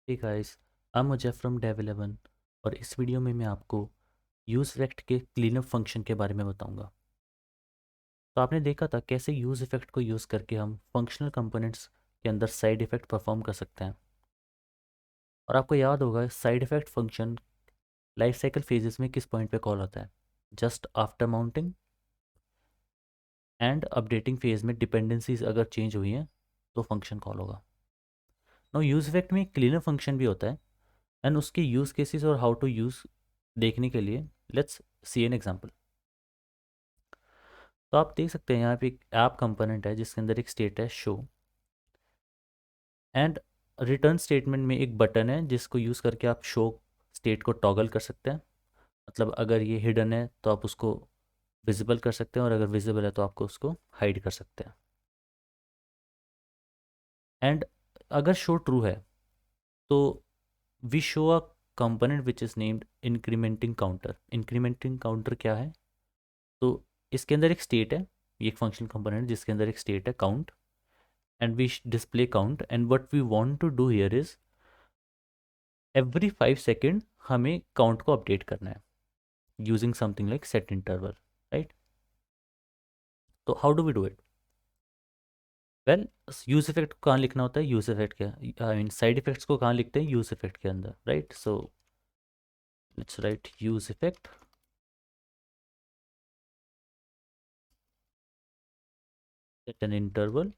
Hey guys, I am Muzaffar from Dev11 और इस video में मैं आपको यूज़ इफेक्ट के क्लीनअप फंक्शन के बारे में बताऊंगा। तो आपने देखा था कैसे यूज़ इफेक्ट को यूज़ करके हम फंक्शनल कंपोनेंट्स के अंदर साइड इफेक्ट परफॉर्म कर सकते हैं। और आपको याद होगा side effect function life cycle phases में किस पॉइंट पे कॉल होता है? Just after mounting and updating phase में डिपेंडेंसीज अगर चेंज हुई हैं तो फंक्शन कॉल होगा। नो यूज़ इफेक्ट में क्लीनअप फंक्शन भी होता है एंड उसके यूज़ केसेस और हाउ टू यूज़ देखने के लिए लेट्स सी एन एग्जांपल। तो आप देख सकते हैं यहाँ पे एक ऐप कंपोनेंट है जिसके अंदर एक स्टेट है शो एंड रिटर्न स्टेटमेंट में एक बटन है जिसको यूज़ करके आप शो स्टेट को टॉगल कर सकते हैं। मतलब अगर ये हिडन है तो आप उसको विजिबल कर सकते हैं और अगर विजिबल है तो आपको उसको हाइड कर सकते हैं। एंड अगर शो ट्रू है तो we show a component which is named incrementing counter. Incrementing counter क्या है? तो इसके अंदर एक स्टेट है, ये एक फंक्शन कंपोनेंट जिसके अंदर एक स्टेट है count and we display count and what we want to do here is every 5 second हमें काउंट को अपडेट करना है using something like set interval, right? तो how do we do it? Well, use effect को कहाँ लिखना होता है? यूज इफेक्ट के आई मीन साइड इफेक्ट्स को कहाँ लिखते हैं? यूज इफेक्ट के अंदर, right? So let's write use effect set an interval.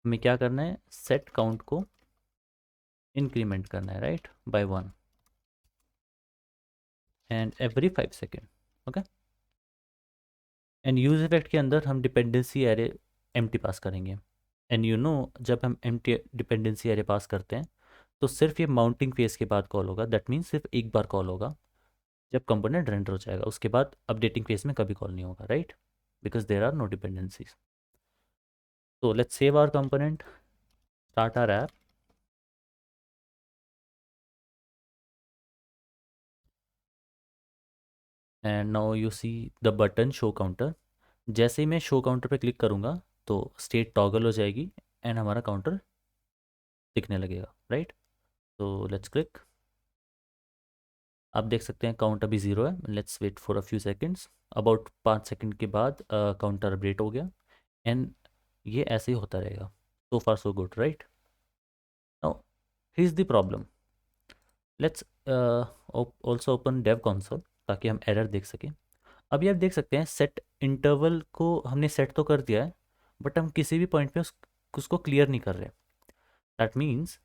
हमें क्या करना है? सेट काउंट को इंक्रीमेंट करना है, right, by 1 and every 5 second. Okay, and use effect के अंदर हम डिपेंडेंसी एरे एम्प्टी पास करेंगे। एंड यू नो, जब हम एम्प्टी डिपेंडेंसी एरे पास करते हैं तो सिर्फ ये माउंटिंग फेज के बाद कॉल होगा। दैट मीन्स सिर्फ एक बार कॉल होगा जब कंपोनेंट रेंडर हो जाएगा, उसके बाद अपडेटिंग फेज में कभी कॉल नहीं होगा, right? Because there are no dependencies. तो let's save our component, start our app and now you see the button show counter. जैसे ही मैं शो काउंटर पे क्लिक करूँगा तो स्टेट टॉगल हो जाएगी एंड हमारा काउंटर दिखने लगेगा, राइट? तो लेट्स क्लिक। आप देख सकते हैं काउंट अभी 0 है। Let's wait for a few seconds. About 5 second के बाद काउंटर अपडेट हो गया एंड ये ऐसे ही होता रहेगा। So far so good, right? Now here is the problem. Let's also open dev console ताकि हम एरर देख सकें। अभी आप देख सकते हैं सेट इंटरवल को हमने सेट तो कर दिया है बट हम किसी भी पॉइंट पे उसको क्लियर नहीं कर रहे। दैट मीन्स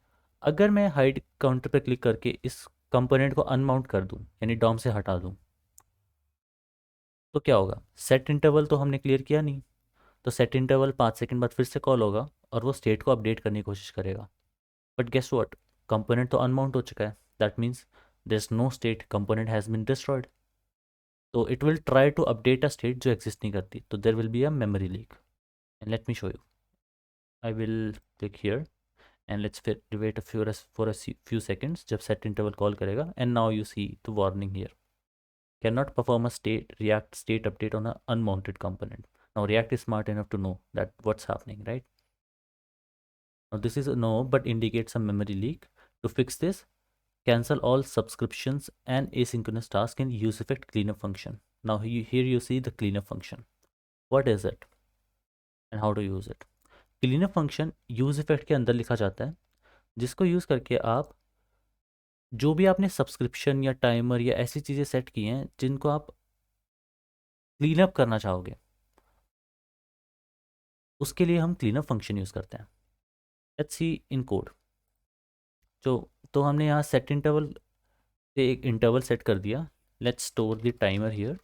अगर मैं हाइड काउंटर पे क्लिक करके इस कंपोनेंट को अनमाउंट कर दूं यानी डॉम से हटा दूं तो क्या होगा? सेट इंटरवल तो हमने क्लियर किया नहीं। तो सेट इंटरवल 5 सेकंड बाद फिर से कॉल होगा और वो स्टेट को अपडेट करने की कोशिश करेगा। बट गेस व्हाट, कंपोनेंट तो अनमाउंट हो चुका है। That means there is no state, component has been destroyed. तो it will try to update a state जो एग्जिस्ट नहीं करती, तो there will be a memory leak. And let me show you. I will click here and let's फिर wait for a few seconds जब set interval call करेगा and now you see the warning here, cannot perform a state React state update on an unmounted component. Now React is smart enough to know that what's happening, right? Now this is a no, but indicates some memory leak. To fix this, cancel all subscriptions and asynchronous tasks in use effect cleanup function. Now here you see the cleanup function. What is it and how to use it? Cleanup function use effect के अंदर लिखा जाता है जिसको use करके आप जो भी आपने सब्सक्रिप्शन या टाइमर या ऐसी चीज़ें सेट की हैं जिनको आप क्लीन अप करना चाहोगे उसके लिए हम क्लीनअप फंक्शन यूज़ करते हैं। Let's see in code. तो हमने यहाँ सेट इंटरवल पे एक इंटरवल सेट कर दिया। Let's store the timer here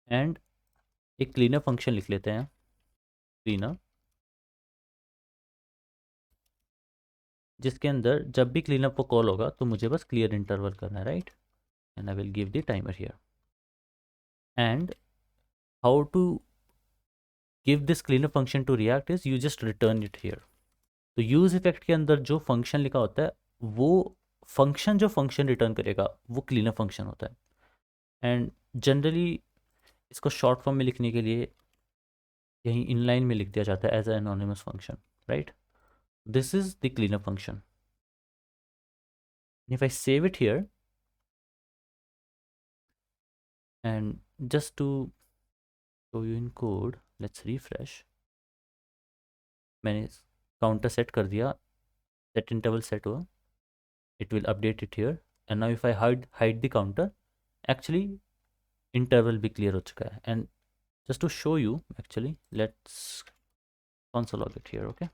and एक क्लीनअप फंक्शन लिख लेते हैं, क्लीनअप, जिसके अंदर जब भी क्लीनअप को कॉल होगा तो मुझे बस क्लियर इंटरवल करना है, right? And I will give the timer here and how to give this cleanup function to react is you just return it here. तो यूज इफेक्ट के अंदर जो फंक्शन लिखा होता है वो फंक्शन जो फंक्शन रिटर्न करेगा वो क्लीनअप फंक्शन होता है। एंड जनरली इसको शॉर्ट फॉर्म में लिखने के लिए यहीं इनलाइन में लिख दिया जाता है as a anonymous function, right? This is the cleanup function. If I save it here, and just to show you in code, let's refresh. मैंने काउंटर सेट कर दिया, सेट इंटरवल सेट हुआ, it will update it here, and now if I hide the counter, actually interval भी clear हो चुका है. And just to show you, actually let's console log it here. Okay,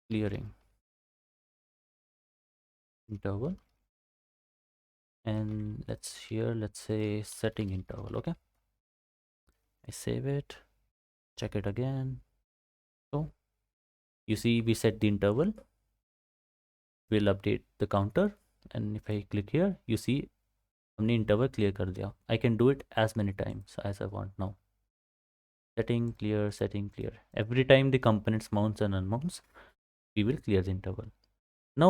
clearing interval, and let's say setting interval. Okay, I save it, check it again. So you see we set the interval, we'll update the counter, and if I click here, you see हमने interval clear कर दिया. I can do it as many times as I want now. Setting clear. Every time the components mounts and unmounts, we will clear the interval. Now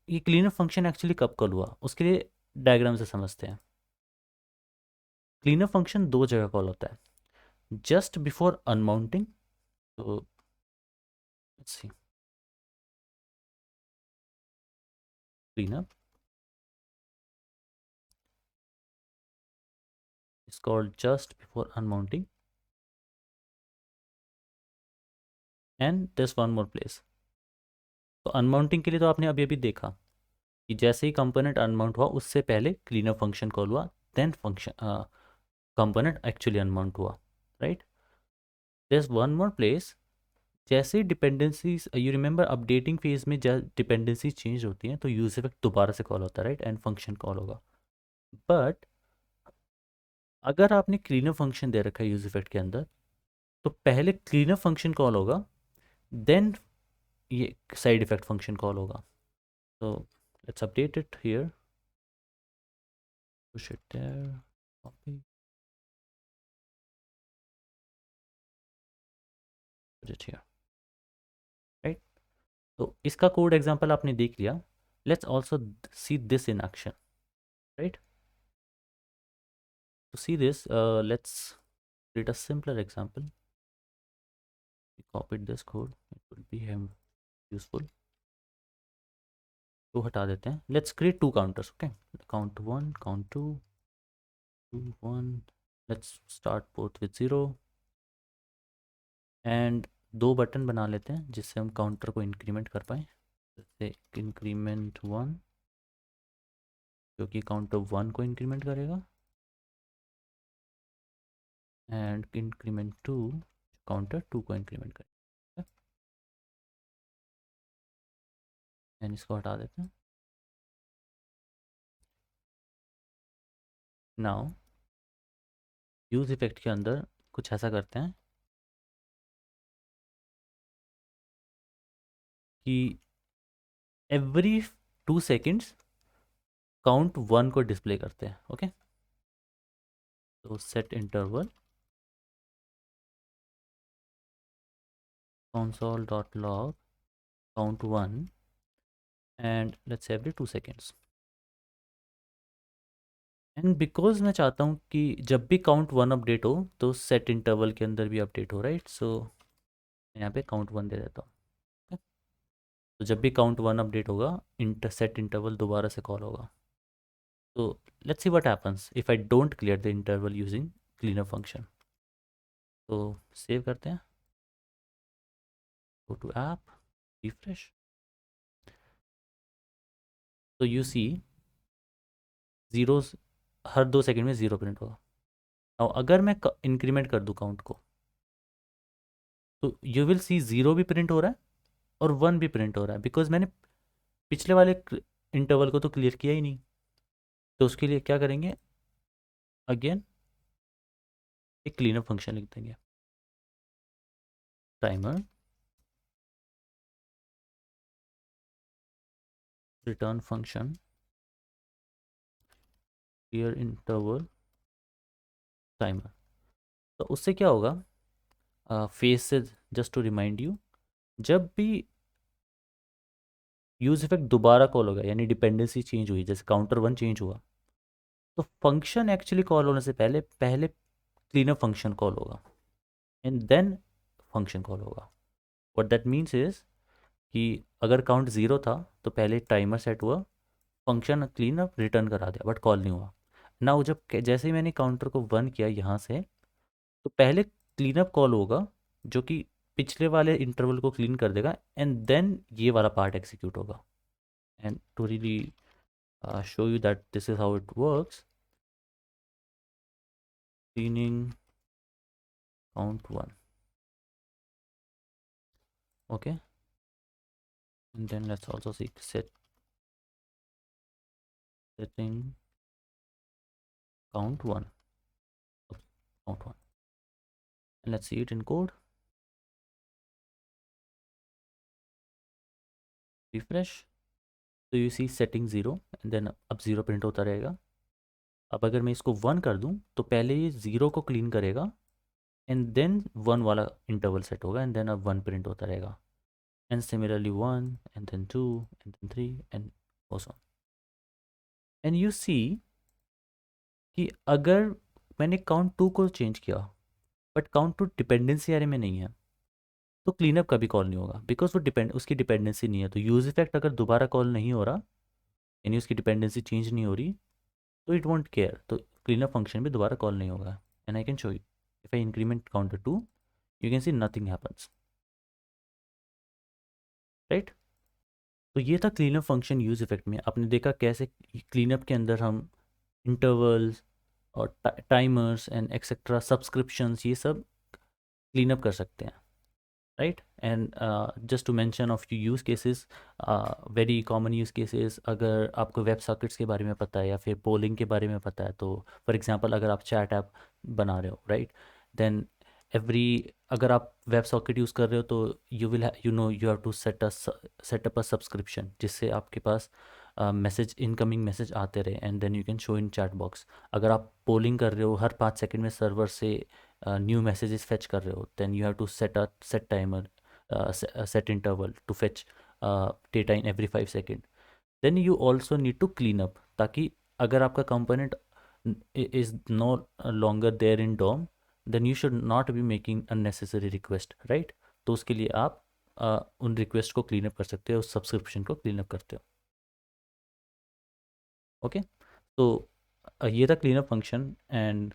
ये cleanup function actually कब call हुआ, उसके लिए diagram से समझते हैं. Cleanup function दो जगह कॉल होता है, जस्ट बिफोर अनमाउंटिंग. तो let's see, cleanup is called just before unmounting, and there's one more place. तो अनमाउंटिंग के लिए तो आपने अभी अभी देखा कि जैसे ही कंपोनेंट अनमाउंट हुआ उससे पहले क्लीनअप फंक्शन कॉल हुआ, then function component actually unmount हुआ, right. There is one more place. जैसे dependencies, you remember updating phase में जब डिपेंडेंसी चेंज होती हैं तो यूज इफेक्ट दोबारा से कॉल होता है, राइट, एंड फंक्शन कॉल होगा. बट अगर आपने क्लीनअप फंक्शन दे रखा है यूज इफेक्ट के अंदर, तो पहले क्लीनअप फंक्शन कॉल होगा, देन ये साइड इफेक्ट फंक्शन कॉल होगा. तो let's update it here, push it there, copy it here, right. तो इसका कोड एग्जांपल आपने देख लिया. Let's also see this in action, right. To see this, let's create a simpler example. We copied this code, it would be useful. तो हटा देते हैं. Let's create two counters. Okay, count 1, count 2, 2 1. Let's start both with 0, and दो button बना लेते हैं जिससे हम काउंटर को इंक्रीमेंट कर पाएँ. जैसे इंक्रीमेंट 1 जो कि काउंटर 1 को इंक्रीमेंट करेगा, एंड इंक्रीमेंट 2 काउंटर 2 को इंक्रीमेंट करेगा. एंड इसको हटा देते हैं. नाउ यूज इफेक्ट के अंदर कुछ ऐसा करते हैं कि एवरी 2 सेकेंड्स काउंट 1 को डिस्प्ले करते हैं. ओके, तो set interval console.log count 1, and let's say every 2 seconds. And because मैं चाहता हूँ कि जब भी काउंट 1 अपडेट हो तो सेट इंटरवल के अंदर भी अपडेट हो, राइट. सो मैं यहाँ पे काउंट 1 दे देता हूँ. okay? तो जब भी काउंट 1 अपडेट होगा, सेट इंटरवल दोबारा से कॉल होगा. तो let's see what happens if I don't clear the interval using cleanup function. तो सेव करते हैं, गो टू ऐप, रिफ्रेश. तो यू सी जीरोस हर 2 सेकंड में 0 प्रिंट होगा. और अगर मैं इंक्रीमेंट कर दूँ काउंट को, तो यू विल सी 0 भी प्रिंट हो रहा है और 1 भी प्रिंट हो रहा है, बिकॉज मैंने पिछले वाले इंटरवल को तो क्लियर किया ही नहीं. तो उसके लिए क्या करेंगे, अगेन एक क्लीनअप फंक्शन लिख देंगे, timer return function clear interval timer. तो उससे क्या होगा, फेस से जस्ट टू रिमाइंड यू, जब भी यूज इफेक्ट दोबारा कॉल होगा, यानी डिपेंडेंसी चेंज हुई, जैसे काउंटर 1 चेंज हुआ, तो फंक्शन एक्चुअली कॉल होने से पहले पहले क्लीनअप फंक्शन कॉल होगा, एंड देन फंक्शन कॉल होगा. व्हाट दैट मीन्स इज कि अगर काउंट ज़ीरो था तो पहले टाइमर सेट हुआ, फंक्शन क्लीन अप रिटर्न करा दिया, बट कॉल नहीं हुआ ना। वो जब जैसे ही मैंने काउंटर को 1 किया यहाँ से, तो पहले क्लीन अप कॉल होगा जो कि पिछले वाले इंटरवल को क्लीन कर देगा, एंड देन ये वाला पार्ट एग्जीक्यूट होगा। And to really show you that this is how it works, cleaning count 1. Okay, and then let's also see setting count 1. Oops, count 1, and let's see it in code. Refresh, so you see setting 0, and then अब 0 print होता रहेगा। अब अगर मैं इसको 1 कर दूं तो पहले ये 0 को क्लीन करेगा, एंड देन 1 वाला इंटरवल सेट होगा, एंड देन अब 1 प्रिंट होता रहेगा, and similarly 1 and then 2 and then 3 and so on. And you see कि अगर मैंने काउंट 2 को चेंज किया बट काउंट 2 डिपेंडेंसी एरे में नहीं है, तो क्लीनअप कभी कॉल नहीं होगा, बिकॉज वो उसकी डिपेंडेंसी नहीं है। तो यूज इफेक्ट अगर दोबारा कॉल नहीं हो रहा, यानी उसकी डिपेंडेंसी चेंज नहीं हो रही, तो इट वॉन्ट केयर, तो क्लीनअप फंक्शन भी दोबारा कॉल नहीं होगा। And I can show you, if I increment counter 2, you can see nothing happens, right. तो ये था क्लीनअप फंक्शन यूज इफेक्ट में। आपने देखा कैसे क्लीनअप के अंदर हम इंटरवल्स और टाइमर्स एंड एक्सेट्रा सब्सक्रिप्शंस ये सब क्लीनअप कर सकते हैं, right. And just to mention of you use cases, very common use cases, अगर आपको वेब सॉकेट्स के बारे में पता है या फिर पोलिंग के बारे में पता है, तो फॉर एग्जांपल अगर आप चैट ऐप बना रहे हो, राइट, देन एवरी, अगर आप वेब सॉकेट यूज़ कर रहे हो तो you will you have to setup a subscription, जिससे आपके पास मैसेज इनकमिंग मैसेज आते रहे, and then you can show in chat box. अगर आप पोलिंग कर रहे हो, हर 5 सेकंड में सर्वर से न्यू मैसेजेस फेच कर रहे हो, then you have to set timer, set interval to fetch data in every 5 seconds. Then you also need to clean up, ताकि अगर आपका component is no longer there in DOM, then you should not be making unnecessary request, right? तो उसके लिए आप उन request को clean up कर सकते हो, उस सब्सक्रिप्शन को क्लीन अप करते हो। ओके, तो ये था clean up function, and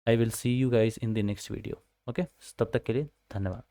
I will see you guys in the next video. Okay, तब तक के लिए धन्यवाद।